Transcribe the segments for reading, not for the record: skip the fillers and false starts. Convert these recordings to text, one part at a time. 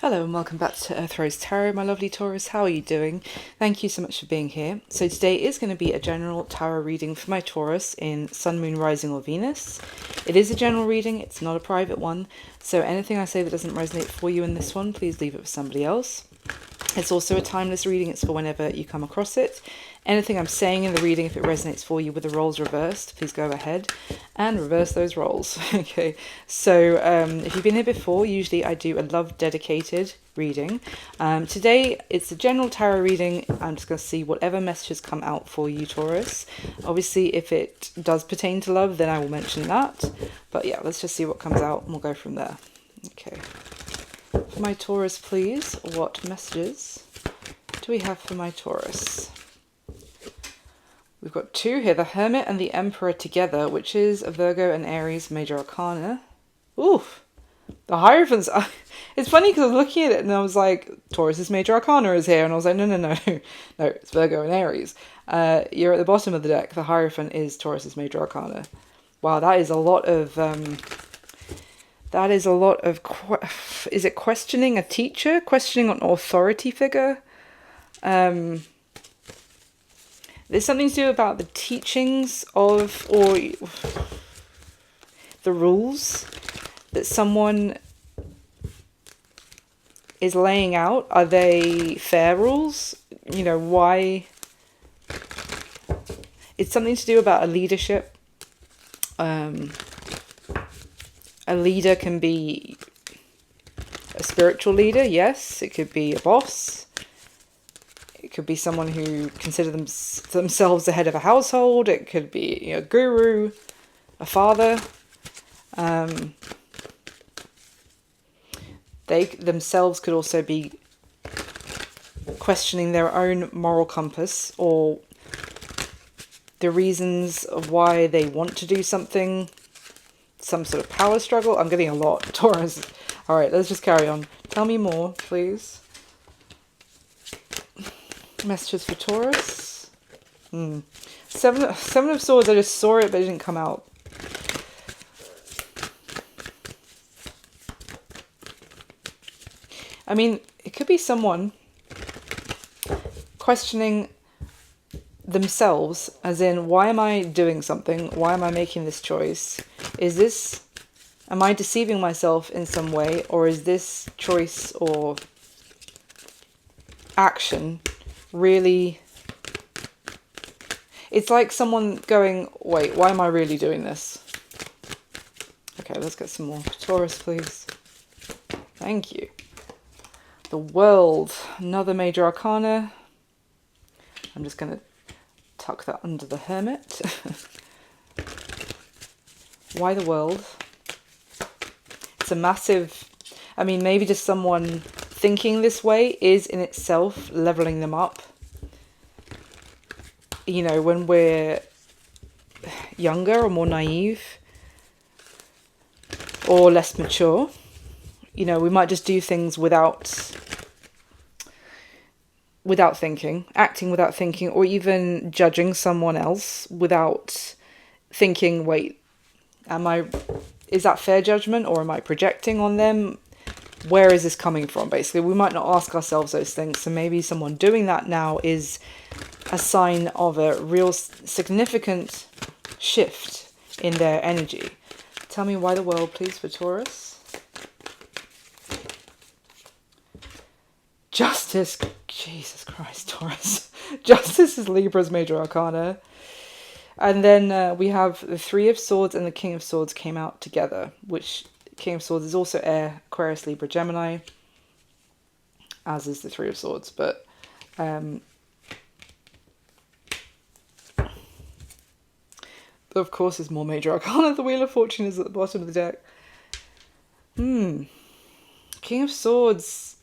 Hello and welcome back to Taurus Tarot, my lovely Taurus. How are you doing? Thank you so much for being here. So today is going to be a general tarot reading for my Taurus in Sun, Moon, Rising or Venus. It is a general reading, it's not a private one. So anything I say that doesn't resonate for you in this one, please leave it for somebody else. It's also a timeless reading, it's for whenever you come across it. Anything I'm saying in the reading, if it resonates for you with the roles reversed, please go ahead and reverse those roles. Okay, so if you've been here before, usually I do a love dedicated reading. Today it's a general tarot reading. I'm just going to see whatever messages come out for you, Taurus. Obviously, if it does pertain to love, then I will mention that. But yeah, let's just see what comes out and we'll go from there. Okay. For my Taurus, please, what messages do we have for my Taurus? We've got two here, the Hermit and the Emperor together, which is a Virgo and Aries major arcana. Oof, the Hierophants. It's funny because I was looking at it and I was like, Taurus's major arcana is here. And I was like, no, it's Virgo and Aries. You're at the bottom of the deck. The Hierophant is Taurus's major arcana. Wow, that is a lot of... is it questioning a teacher? Questioning an authority figure? There's something to do about the teachings of, or the rules that someone is laying out. Are they fair rules? You know, why? It's something to do about a leadership. A leader can be a spiritual leader, yes. It could be a boss. It could be someone who consider themselves the head of a household. It could be a guru, a father. They themselves could also be questioning their own moral compass or the reasons of why they want to do something. Some sort of power struggle. I'm getting a lot, Taurus. All right, let's just carry on. Tell me more, please. Messages for Taurus. Seven of Swords. I just saw it, but it didn't come out. I mean, it could be someone questioning themselves, as in, why am I doing something? Why am I making this choice? Am I deceiving myself in some way, or is this choice or action really... It's like someone going, wait, why am I really doing this? Okay, let's get some more. Taurus, please. Thank you. The World, another major arcana. I'm just going to tuck that under the Hermit. Why the World? It's a massive... I mean, maybe just someone thinking this way is in itself leveling them up. You know, when we're younger or more naive or less mature, you know, we might just do things without thinking, acting without thinking, or even judging someone else without thinking, wait, is that fair judgment, or am I projecting on them? Where is this coming from? Basically, we might not ask ourselves those things. So maybe someone doing that now is a sign of a real significant shift in their energy. Tell me why the World, please, for Taurus. Justice. Jesus Christ, Taurus. Justice is Libra's major arcana. And then we have the Three of Swords and the King of Swords came out together, which King of Swords is also Air, Aquarius, Libra, Gemini, as is the Three of Swords. But of course, there's more major arcana. The Wheel of Fortune is at the bottom of the deck. King of Swords,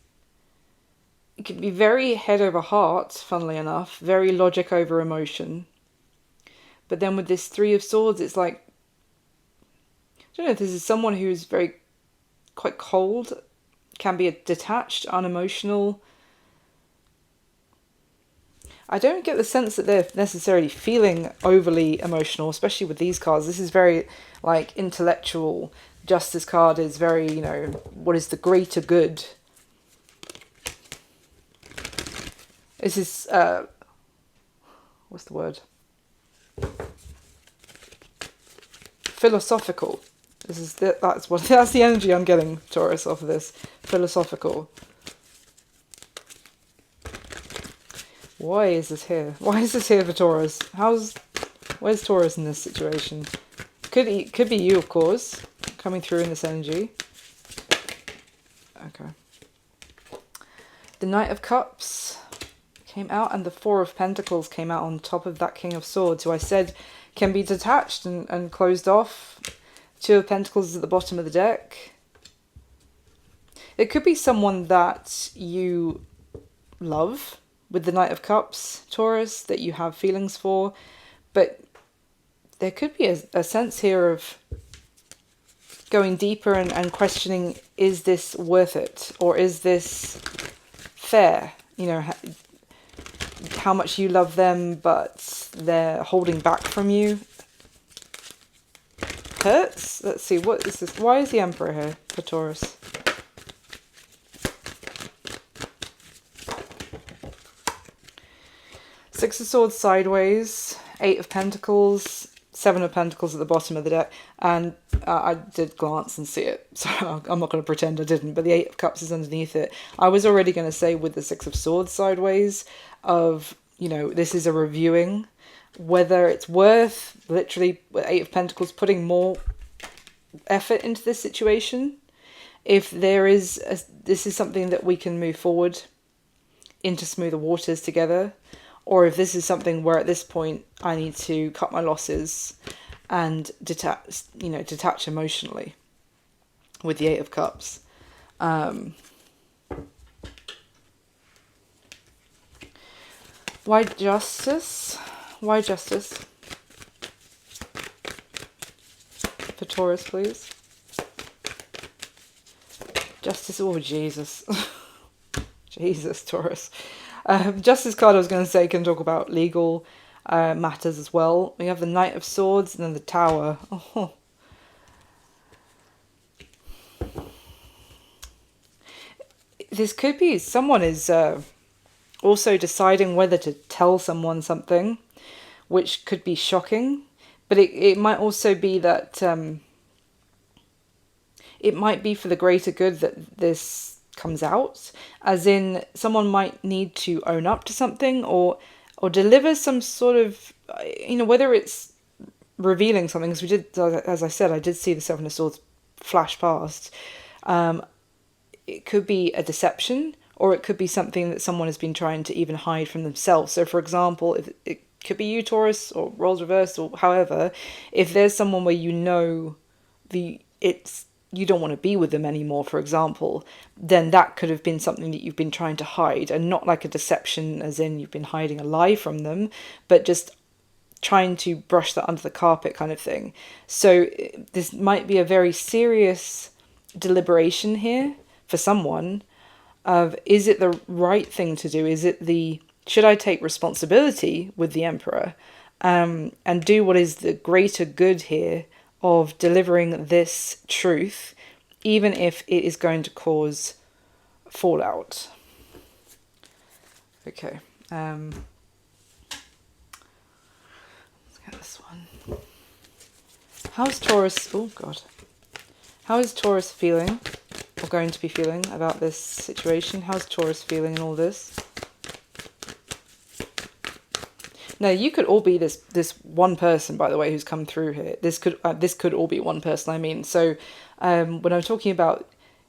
it can be very head over heart, funnily enough, very logic over emotion. But then with this Three of Swords, it's like, I don't know if this is someone who's quite cold, can be detached, unemotional. I don't get the sense that they're necessarily feeling overly emotional, especially with these cards. This is very, intellectual. Justice card is very, what is the greater good? This is, what's the word? Philosophical. That's the energy I'm getting, Taurus, off of this. Philosophical. Why is this here? Why is this here for Taurus? Where's Taurus in this situation? Could be you, of course, coming through in this energy. Okay. The Knight of Cups came out, and the Four of Pentacles came out on top of that King of Swords, who I said can be detached and closed off. Two of Pentacles is at the bottom of the deck. There could be someone that you love with the Knight of Cups, Taurus, that you have feelings for, but there could be a sense here of going deeper and questioning, is this worth it? Or is this fair? You know, how much you love them, but they're holding back from you. Hurts? Let's see, what is this? Why is the Emperor here for Taurus? Six of Swords sideways, Eight of Pentacles, Seven of Pentacles at the bottom of the deck, and I did glance and see it, so I'm not going to pretend I didn't, but the Eight of Cups is underneath it. I was already going to say with the Six of Swords sideways of, you know, this is a reviewing, whether it's worth, literally, with Eight of Pentacles, putting more effort into this situation. If there is, this is something that we can move forward into smoother waters together, or if this is something where at this point I need to cut my losses and detach emotionally with the Eight of Cups. Why Justice? Why Justice? For Taurus, please. Justice, oh Jesus. Jesus, Taurus. Justice card, I was going to say, can talk about legal matters as well. We have the Knight of Swords and then the Tower. Oh. This could be someone is also deciding whether to tell someone something, which could be shocking. But it might also be that it might be for the greater good that this comes out, as in someone might need to own up to something or deliver some sort of, you know, whether it's revealing something, as we did, as I said, I did see the Seven of Swords flash past. It could be a deception, or it could be something that someone has been trying to even hide from themselves. So for example, if it could be you, Taurus, or roles reversed, or however, if there's someone where you know you don't want to be with them anymore, for example, then that could have been something that you've been trying to hide, and not like a deception as in you've been hiding a lie from them, but just trying to brush that under the carpet kind of thing. So this might be a very serious deliberation here for someone of, is it the right thing to do? Should I take responsibility with the Emperor and do what is the greater good here of delivering this truth, even if it is going to cause fallout? Okay. Let's get this one. How's Taurus... Oh, God. How is Taurus feeling, or going to be feeling, about this situation? How's Taurus feeling in all this? Now, you could all be this one person, by the way, who's come through here. This could all be one person, I mean. So when I'm talking about,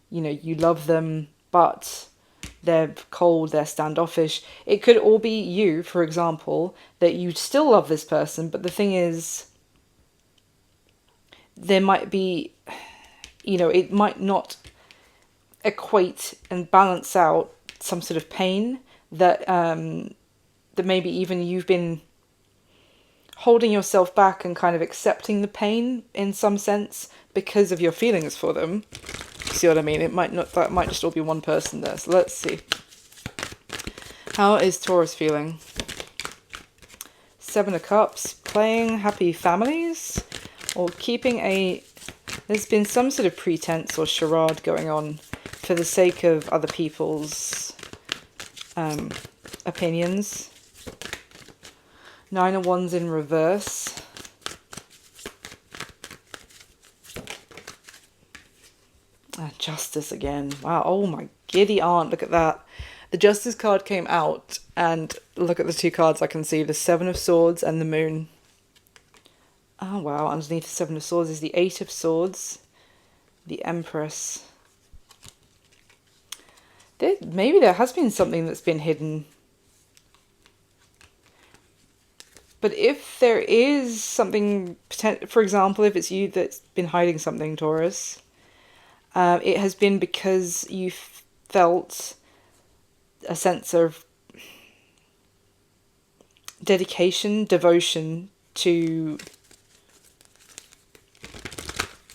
you know, you love them, but they're cold, they're standoffish, it could all be you, for example, that you still love this person, but the thing is, there might be, you know, it might not equate and balance out some sort of pain that that maybe even you've been holding yourself back and kind of accepting the pain in some sense because of your feelings for them. See what I mean? That might just all be one person there. So let's see. How is Taurus feeling? Seven of Cups, playing happy families, or keeping there's been some sort of pretense or charade going on for the sake of other people's opinions. Nine of Wands in reverse. Justice again. Wow. Oh my giddy aunt. Look at that. The Justice card came out, and look at the two cards I can see. The Seven of Swords and the Moon. Oh wow. Underneath the Seven of Swords is the Eight of Swords. The Empress. Maybe there has been something that's been hidden. But if there is something, for example, if it's you that's been hiding something, Taurus, it has been because you felt a sense of dedication, devotion to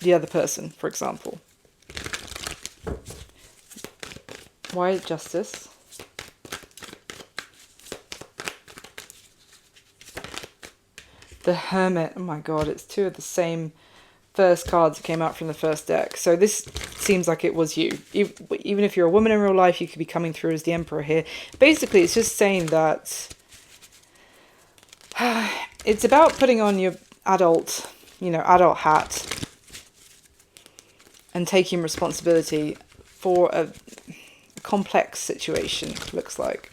the other person, for example. Why Justice? The Hermit. Oh my god, it's two of the same first cards that came out from the first deck. So this seems like it was you. Even if you're a woman in real life, you could be coming through as the Emperor here. Basically, it's just saying that it's about putting on your adult hat and taking responsibility for a complex situation, looks like.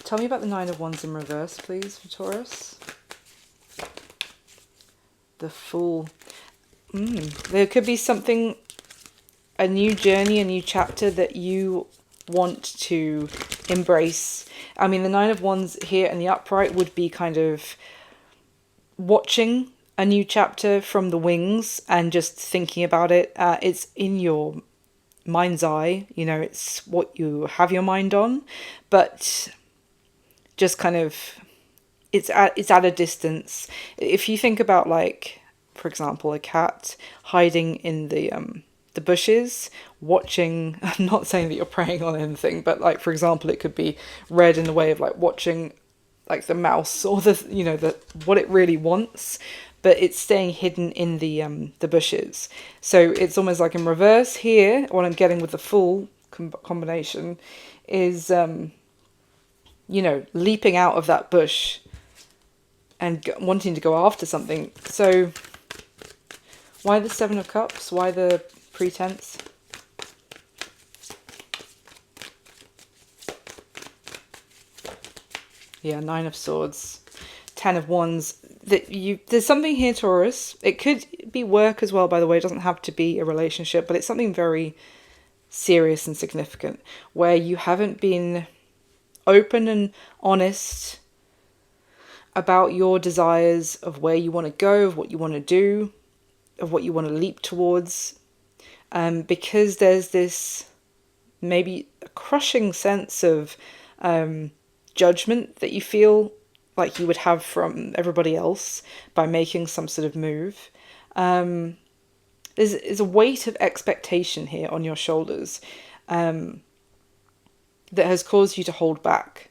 Tell me about the Nine of Wands in reverse, please, for Taurus. The Fool. There could be something, a new journey, a new chapter that you want to embrace. I mean, the Nine of Wands here in the upright would be kind of watching a new chapter from the wings and just thinking about it. It's in your mind's eye, it's what you have your mind on, but just kind of it's at a distance. If you think about, like, for example, a cat hiding in the bushes, watching, I'm not saying that you're preying on anything, but, like, for example, it could be read in the way of, like, watching, like, the mouse or the what it really wants, but it's staying hidden in the bushes. So it's almost like in reverse here. What I'm getting with the Fool combination is leaping out of that bush and wanting to go after something. So why the Seven of Cups? Why the pretense? Yeah, Nine of Swords, Ten of Wands. There's something here, Taurus. It could be work as well, by the way. It doesn't have to be a relationship, but it's something very serious and significant where you haven't been open and honest about your desires, of where you want to go, of what you want to do, of what you want to leap towards, because there's this maybe a crushing sense of judgment that you feel like you would have from everybody else by making some sort of move. There's a weight of expectation here on your shoulders that has caused you to hold back.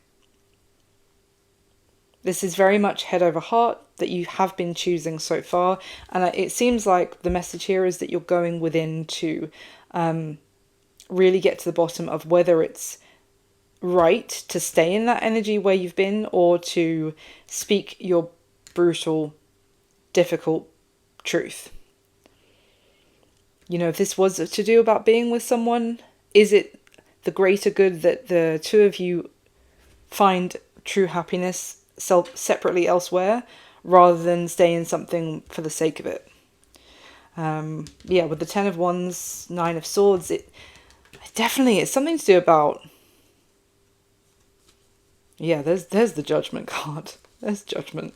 This is very much head over heart that you have been choosing so far. And it seems like the message here is that you're going within to really get to the bottom of whether it's right to stay in that energy where you've been, or to speak your brutal, difficult truth. If this was to do about being with someone, is it the greater good that the two of you find true happiness separately elsewhere, rather than stay in something for the sake of it? With the Ten of Wands, Nine of Swords, it definitely is something to do about. Yeah, there's the Judgment card. There's Judgment.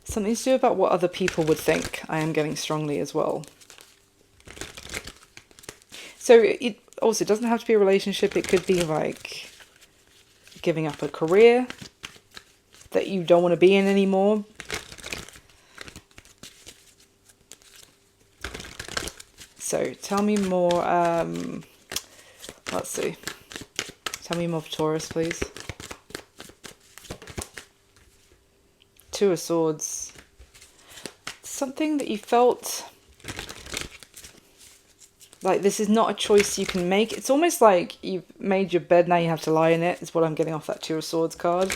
Something to do about what other people would think. I am getting strongly as well. So it also doesn't have to be a relationship. It could be like giving up a career that you don't want to be in anymore. So tell me more. Let's see. Tell me more of Taurus, please. Two of Swords. Something that you felt Like, this is not a choice you can make. It's almost like you've made your bed, now you have to lie in it, is what I'm getting off that Two of Swords card.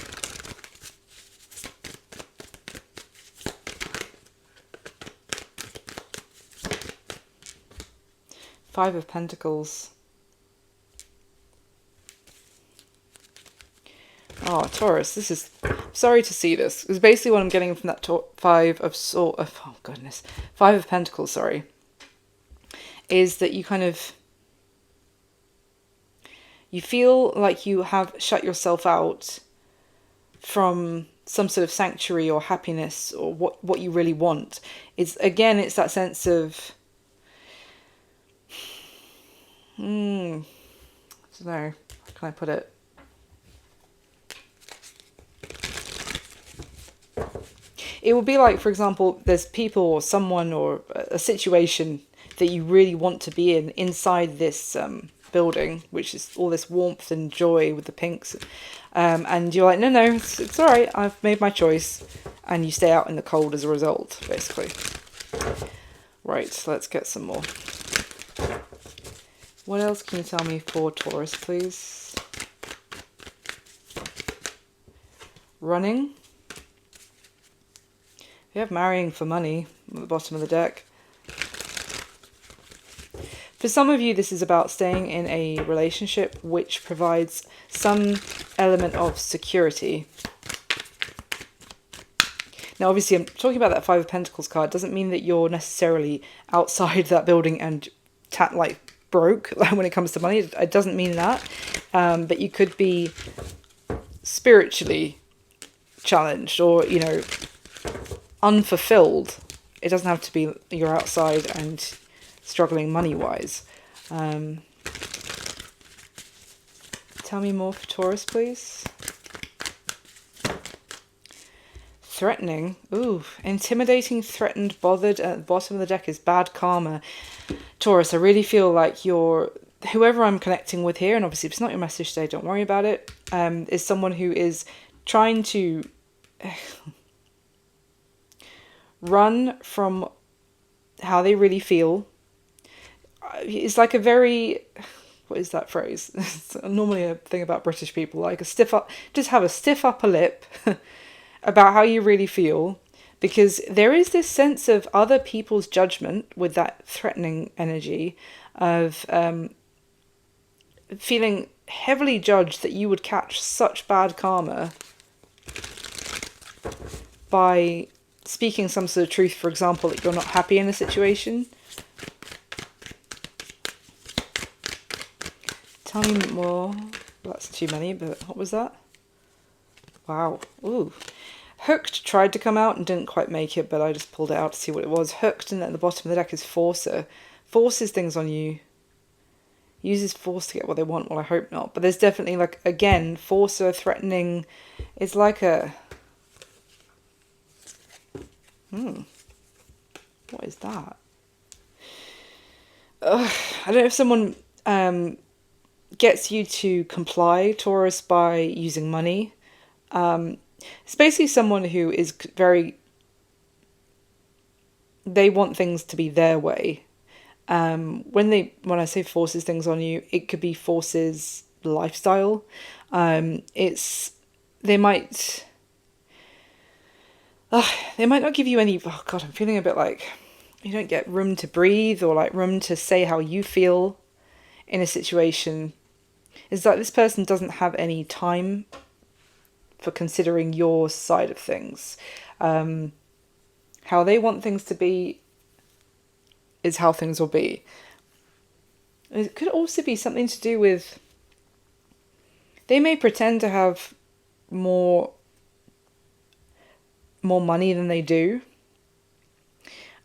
Five of Pentacles. Oh, Taurus, this is... Sorry to see this. It's basically what I'm getting from that Five of Pentacles, sorry. Is that you kind of... You feel like you have shut yourself out from some sort of sanctuary or happiness or what you really want. It's, again, it's that sense of... I don't know. How can I put it? It would be like, for example, there's people or someone or a situation that you really want to be in inside this building, which is all this warmth and joy with the pinks. And you're like, no, it's all right. I've made my choice. And you stay out in the cold as a result, basically. Right, let's get some more. What else can you tell me for Taurus, please? Running. We have marrying for money at the bottom of the deck. For some of you, this is about staying in a relationship which provides some element of security. Now, obviously, I'm talking about that Five of Pentacles card. Doesn't mean that you're necessarily outside that building and broke when it comes to money. It doesn't mean that. But you could be spiritually challenged or, you know, unfulfilled. It doesn't have to be you're outside and struggling money-wise. Tell me more for Taurus, please. Threatening. Ooh, intimidating, threatened, bothered. At the bottom of the deck is bad karma. Taurus, I really feel like you're... Whoever I'm connecting with here, and obviously if it's not your message today, don't worry about it, is someone who is trying to... run from how they really feel. It's like a very... What is that phrase? It's normally a thing about British people, like a stiff up... Just have a stiff upper lip about how you really feel. Because there is this sense of other people's judgment with that threatening energy of feeling heavily judged that you would catch such bad karma by... speaking some sort of truth, for example, that you're not happy in a situation. Tell me more. That's too many, but what was that? Wow. Ooh. Hooked tried to come out and didn't quite make it, but I just pulled it out to see what it was. Hooked, and then at the bottom of the deck is Forcer. Forces things on you. Uses force to get what they want. Well, I hope not. But there's definitely, like, again, Forcer, threatening. It's like a... What is that? I don't know if someone gets you to comply, Taurus, by using money. It's basically someone who is very... They want things to be their way. When I say forces things on you, it could be forces lifestyle. They might not give you any... Oh God, I'm feeling a bit like you don't get room to breathe or like room to say how you feel in a situation. It's like this person doesn't have any time for considering your side of things. How they want things to be is how things will be. It could also be something to do with... They may pretend to have more money than they do.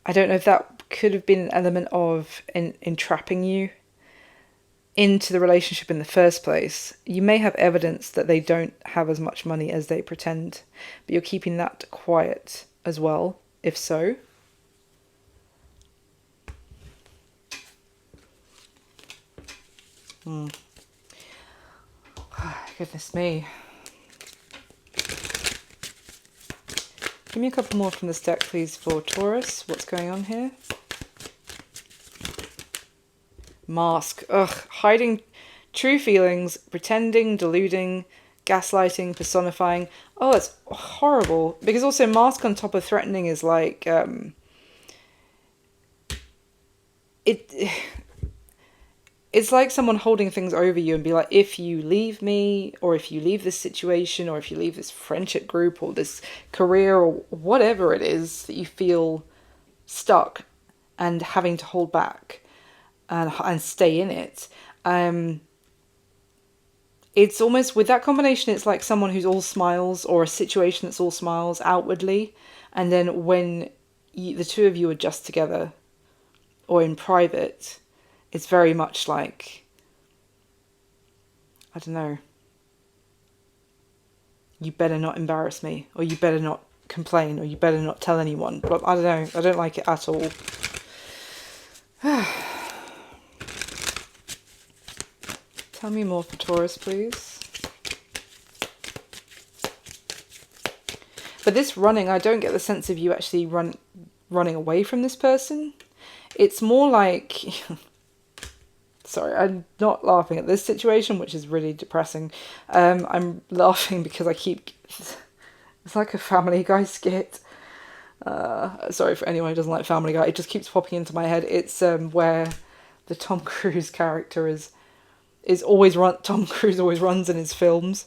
I don't know if that could have been an element of entrapping you into the relationship in the first place. You may have evidence that they don't have as much money as they pretend, but you're keeping that quiet as well, if so. Goodness me. Give me a couple more from this deck, please, for Taurus. What's going on here? Mask. Ugh. Hiding true feelings, pretending, deluding, gaslighting, personifying. Oh, it's horrible. Because also mask on top of threatening is like it it's like someone holding things over you and be like, if you leave me, or if you leave this situation, or if you leave this friendship group, or this career, or whatever it is that you feel stuck and having to hold back and stay in it. It's almost, with that combination, it's like someone who's all smiles, or a situation that's all smiles outwardly, and then when the two of you are just together or in private, it's very much like, I don't know, you better not embarrass me, or you better not complain, or you better not tell anyone. But I don't know, I don't like it at all. Tell me more for Taurus, please. But this running, I don't get the sense of you actually running away from this person. It's more like... Sorry, I'm not laughing at this situation, which is really depressing. I'm laughing because I keep... It's like a Family Guy skit. Sorry for anyone who doesn't like Family Guy. It just keeps popping into my head. It's where the Tom Cruise character is always Tom Cruise always runs in his films.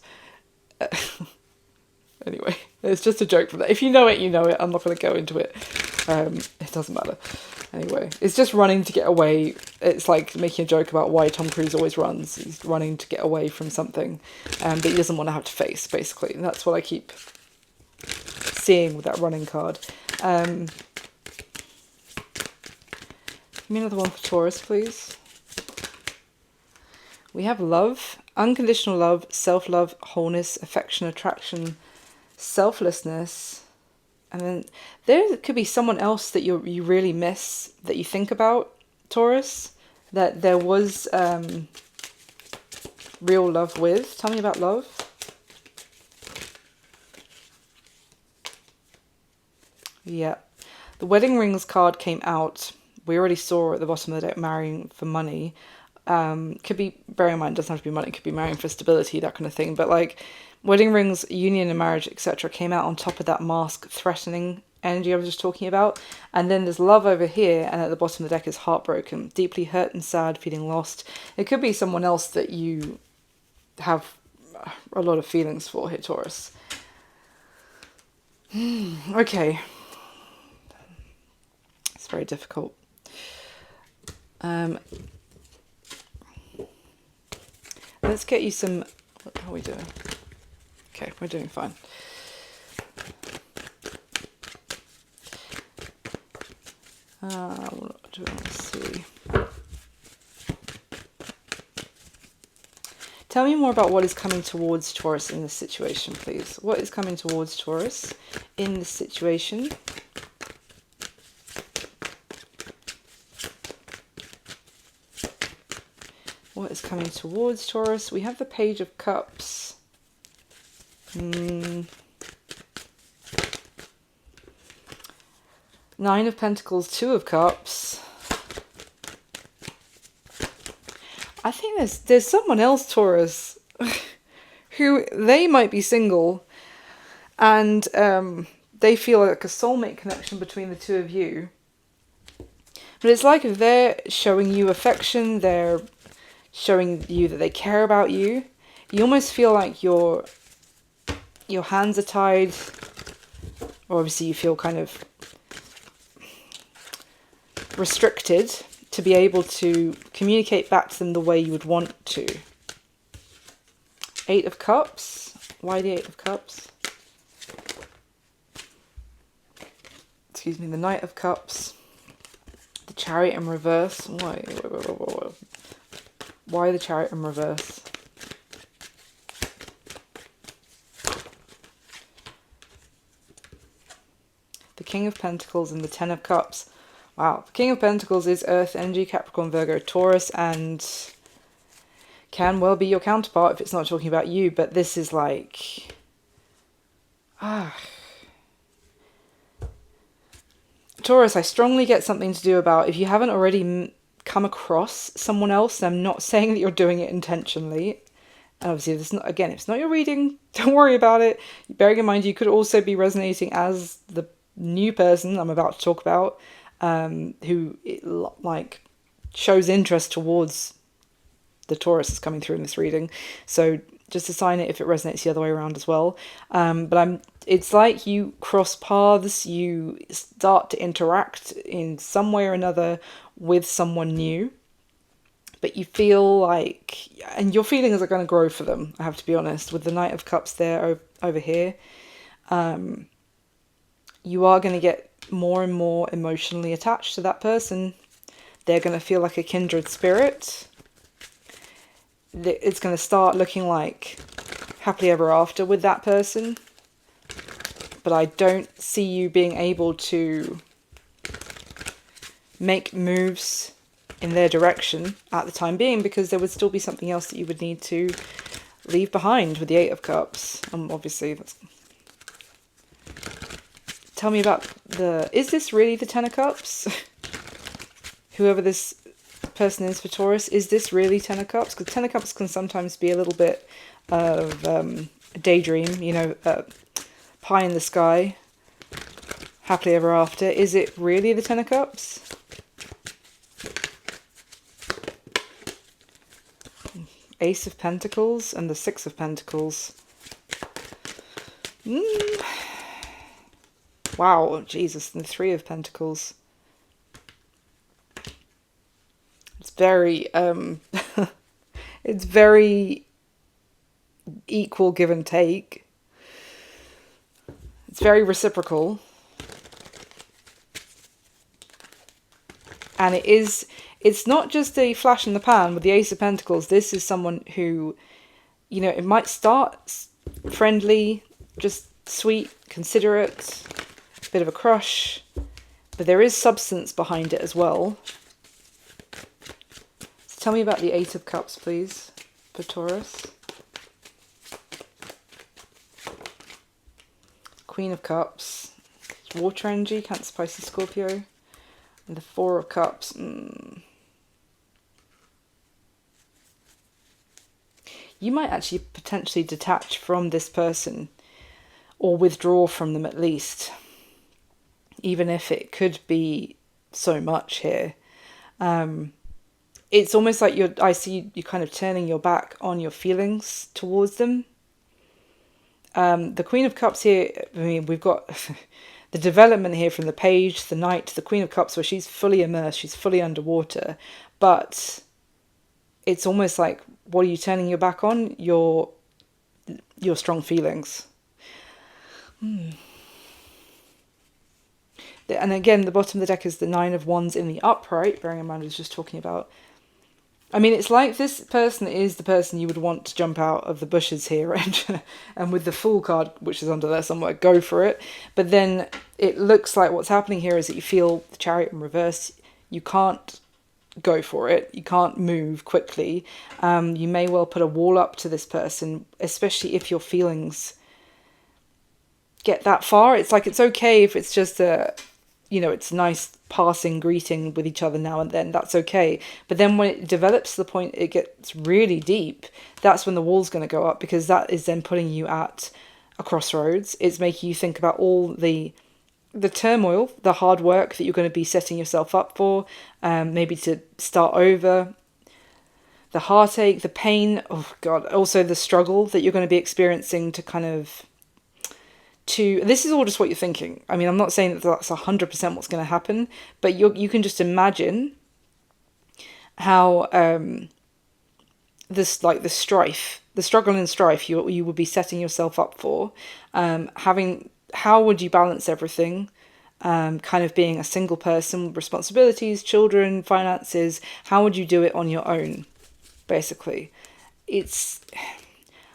Anyway, it's just a joke from that. If you know it, you know it. I'm not going to go into it. It doesn't matter. Anyway, it's just running to get away. It's like making a joke about why Tom Cruise always runs. He's running to get away from something that he doesn't want to have to face, basically. And that's what I keep seeing with that running card. Give me another one for Taurus, please. We have love, unconditional love, self-love, wholeness, affection, attraction, selflessness. And then there could be someone else that you really miss, that you think about, Taurus, that there was real love with. Tell me about love. Yeah. The wedding rings card came out. We already saw at the bottom of the deck, marrying for money. Could be, bear in mind, it doesn't have to be money, it could be marrying for stability, that kind of thing. But like wedding rings, union and marriage, etc. came out on top of that mask threatening energy I was just talking about. And then there's love over here, and at the bottom of the deck is heartbroken, deeply hurt and sad, feeling lost. It could be someone else that you have a lot of feelings for here, Taurus. Okay. It's very difficult. Let's get you some... How are we doing? Okay, we're doing fine. What do I want to see? Tell me more about what is coming towards Taurus in this situation, please. What is coming towards Taurus in this situation? What is coming towards Taurus? We have the Page of Cups. Nine of Pentacles, Two of Cups. I think there's someone else, Taurus, who they might be single, and they feel like a soulmate connection between the two of you. But it's like if they're showing you affection, they're showing you that they care about you. You almost feel like your hands are tied, or obviously you feel kind of restricted to be able to communicate back to them the way you would want to. Eight of Cups. Why the Eight of Cups? Excuse me, the Knight of Cups. The Chariot in reverse. Why? Why the Chariot in reverse? The King of Pentacles and the Ten of Cups. Wow, the King of Pentacles is Earth energy, Capricorn, Virgo, Taurus, and can well be your counterpart if it's not talking about you, but this is like... Taurus, I strongly get something to do about, if you haven't already come across someone else. I'm not saying that you're doing it intentionally. And obviously, this not, again, if it's not your reading, don't worry about it. Bearing in mind, you could also be resonating as the new person I'm about to talk about, who like shows interest towards the Taurus that's coming through in this reading. So just assign it if it resonates the other way around as well. But it's like you cross paths, you start to interact in some way or another with someone new, but you feel like, and your feelings are going to grow for them, I have to be honest, with the Knight of Cups there over here. You are going to get more and more emotionally attached to that person. They're going to feel like a kindred spirit. It's going to start looking like happily ever after with that person. But I don't see you being able to make moves in their direction at the time being, because there would still be something else that you would need to leave behind with the Eight of Cups. Obviously, that's... Tell me about is this really the Ten of Cups? Whoever this person is for Taurus, is this really Ten of Cups? Because Ten of Cups can sometimes be a little bit of a daydream, you know, pie in the sky, happily ever after. Is it really the Ten of Cups? Ace of Pentacles and the Six of Pentacles. Wow, Jesus, and the Three of Pentacles. It's very, it's very equal give and take. It's very reciprocal. And it's not just a flash in the pan with the Ace of Pentacles. This is someone who, you know, it might start friendly, just sweet, considerate, a bit of a crush, but there is substance behind it as well. So tell me about the Eight of Cups, please, for Taurus. Queen of Cups, water energy, Cancer, Pisces, Scorpio, and the Four of Cups. You might actually potentially detach from this person, or withdraw from them at least, even if it could be so much here. It's almost like I see you kind of turning your back on your feelings towards them. The Queen of Cups here, I mean, we've got the development here from the Page, the Knight, the Queen of Cups, where she's fully immersed, she's fully underwater, but it's almost like, what are you turning your back on? Your strong feelings. And again, the bottom of the deck is the Nine of Wands in the upright, bearing in mind I was just talking about. I mean, it's like this person is the person you would want to jump out of the bushes here, and with the Fool card, which is under there somewhere, go for it. But then it looks like what's happening here is that you feel the Chariot in reverse. You can't go for it. You can't move quickly. You may well put a wall up to this person, especially if your feelings get that far. It's like, it's okay if it's just it's nice passing greeting with each other now and then, that's okay. But then when it develops to the point it gets really deep, that's when the wall's going to go up, because that is then putting you at a crossroads. It's making you think about all the turmoil, the hard work that you're going to be setting yourself up for, maybe to start over, the heartache, the pain, oh God, also the struggle that you're going to be experiencing to kind of... this is all just what you're thinking. I mean, I'm not saying that that's 100% what's going to happen, but you can just imagine how the struggle and strife you would be setting yourself up for, how would you balance everything, kind of being a single person, responsibilities, children, finances, how would you do it on your own, basically.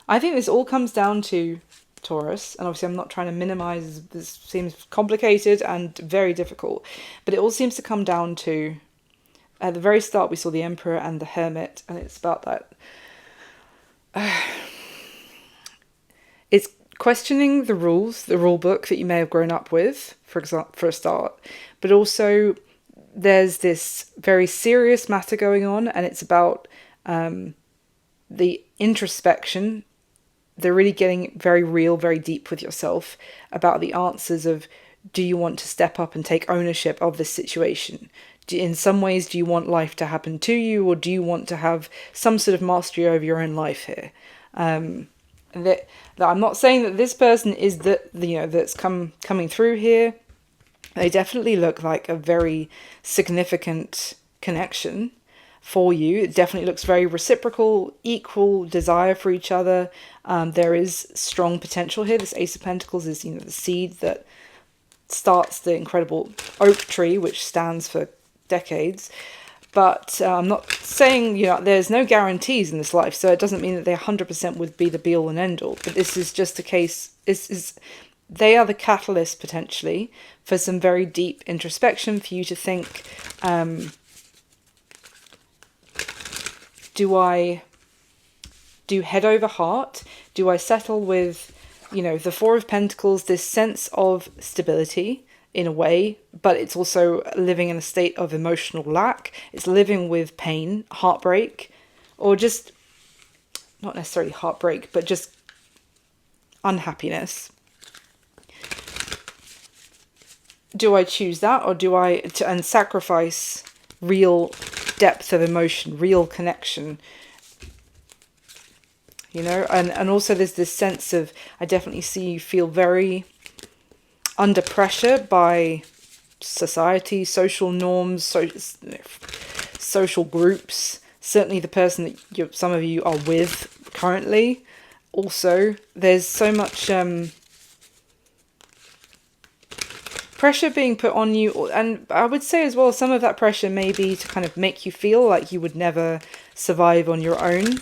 I think this all comes down to Taurus, and obviously I'm not trying to minimize, this seems complicated and very difficult, but it all seems to come down to, at the very start we saw the Emperor and the Hermit, and it's about that it's questioning the rules, the rule book that you may have grown up with, for example, for a start, but also there's this very serious matter going on, and it's about the introspection. They're really getting very real, very deep with yourself about the answers of, do you want to step up and take ownership of this situation? In some ways, do you want life to happen to you, or do you want to have some sort of mastery over your own life here? That I'm not saying that this person is that's coming through here. They definitely look like a very significant connection for you. It definitely looks very reciprocal, equal desire for each other. There is strong potential here. This Ace of Pentacles is, the seed that starts the incredible oak tree, which stands for decades. But I'm not saying, there's no guarantees in this life, so it doesn't mean that they 100% would be the be-all and end-all. But this is just a case, they are the catalyst, potentially, for some very deep introspection, for you to think, do I do head over heart? Do I settle with, the Four of Pentacles, this sense of stability in a way, but it's also living in a state of emotional lack. It's living with pain, heartbreak, or just, not necessarily heartbreak, but just unhappiness. Do I choose that, or do I and sacrifice real depth of emotion, real connection? And also there's this sense of, I definitely see you feel very under pressure by society, social norms, social groups. Certainly the person that some of you are with currently. Also, there's so much pressure being put on you, and I would say as well, some of that pressure may be to kind of make you feel like you would never survive on your own.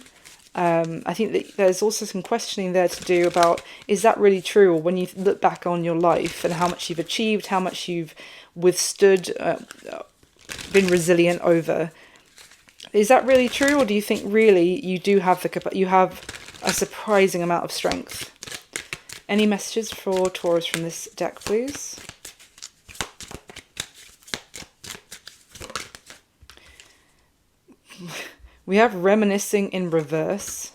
I think that there's also some questioning there to do about, is that really true? Or when you look back on your life and how much you've achieved, how much you've withstood, been resilient over, is that really true? Or do you think really you do have you have a surprising amount of strength? Any messages for Taurus from this deck, please? We have reminiscing in reverse.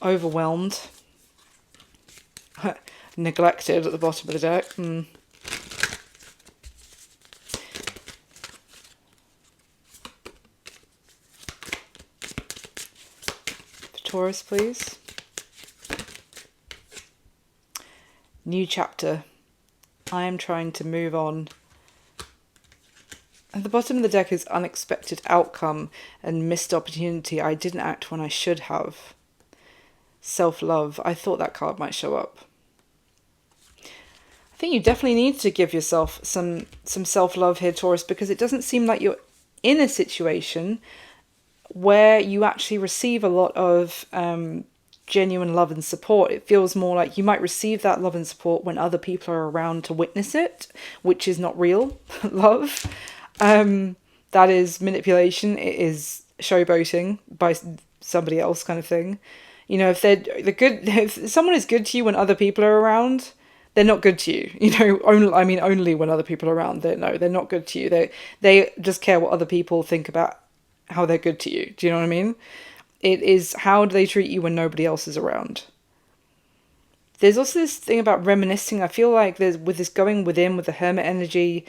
Overwhelmed. Neglected at the bottom of the deck. For Taurus, please. New chapter. I am trying to move on. At the bottom of the deck is unexpected outcome and missed opportunity. I didn't act when I should have. Self-love. I thought that card might show up. I think you definitely need to give yourself some self-love here, Taurus, because it doesn't seem like you're in a situation where you actually receive a lot of genuine love and support. It feels more like you might receive that love and support when other people are around to witness it, which is not real love. That is manipulation. It is showboating by somebody else, kind of thing. If if someone is good to you when other people are around, they're not good to you. Only when other people are around. They're not good to you. They just care what other people think about how they're good to you. Do you know what I mean? It is, how do they treat you when nobody else is around? There's also this thing about reminiscing. I feel like there's, with this going within, with the hermit energy,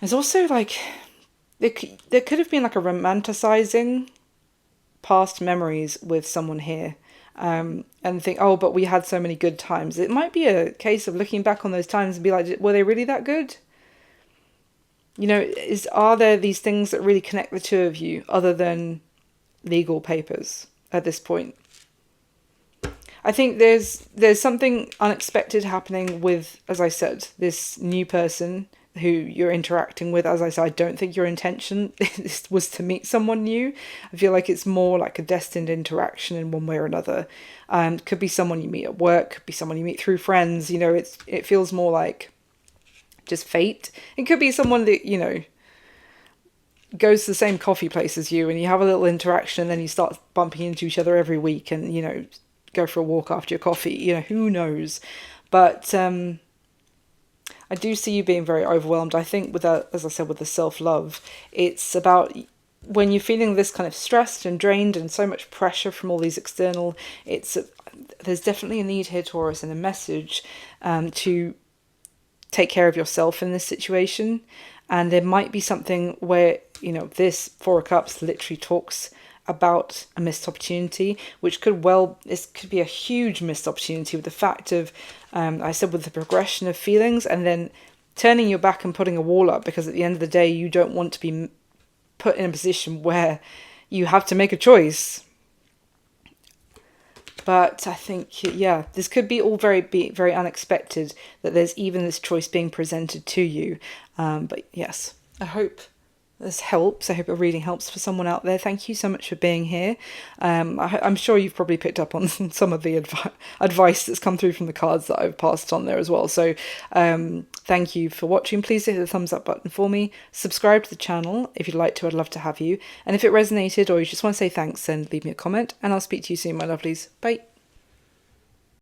there's also like, there could have been like a romanticizing past memories with someone here, and think, oh, but we had so many good times. It might be a case of looking back on those times and be like, were they really that good? Are there these things that really connect the two of you other than legal papers at this point? I think there's something unexpected happening with, as I said, this new person who you're interacting with. As I said, I don't think your intention was to meet someone new. I feel like it's more like a destined interaction in one way or another. Could be someone you meet at work, could be someone you meet through friends. It feels more like just fate. It could be someone that, goes to the same coffee place as you, and you have a little interaction, and then you start bumping into each other every week, and, go for a walk after your coffee. Who knows? But I do see you being very overwhelmed. I think with that, as I said, with the self-love, it's about when you're feeling this kind of stressed and drained and so much pressure from all these external, there's definitely a need here, Taurus, and a message to take care of yourself in this situation. And there might be something where, you know, this Four of Cups literally talks about a missed opportunity, which this could be a huge missed opportunity with the fact of, I said, with the progression of feelings and then turning your back and putting a wall up, because at the end of the day, you don't want to be put in a position where you have to make a choice. But I think, yeah, this could be all be very unexpected, that there's even this choice being presented to you. But yes, I hope this helps. I hope a reading helps for someone out there. Thank you so much for being here. I'm sure you've probably picked up on some of the advice that's come through from the cards that I've passed on there as well. So thank you for watching. Please hit the thumbs up button for me. Subscribe to the channel if you'd like to. I'd love to have you. And if it resonated or you just want to say thanks, then leave me a comment and I'll speak to you soon, my lovelies. Bye.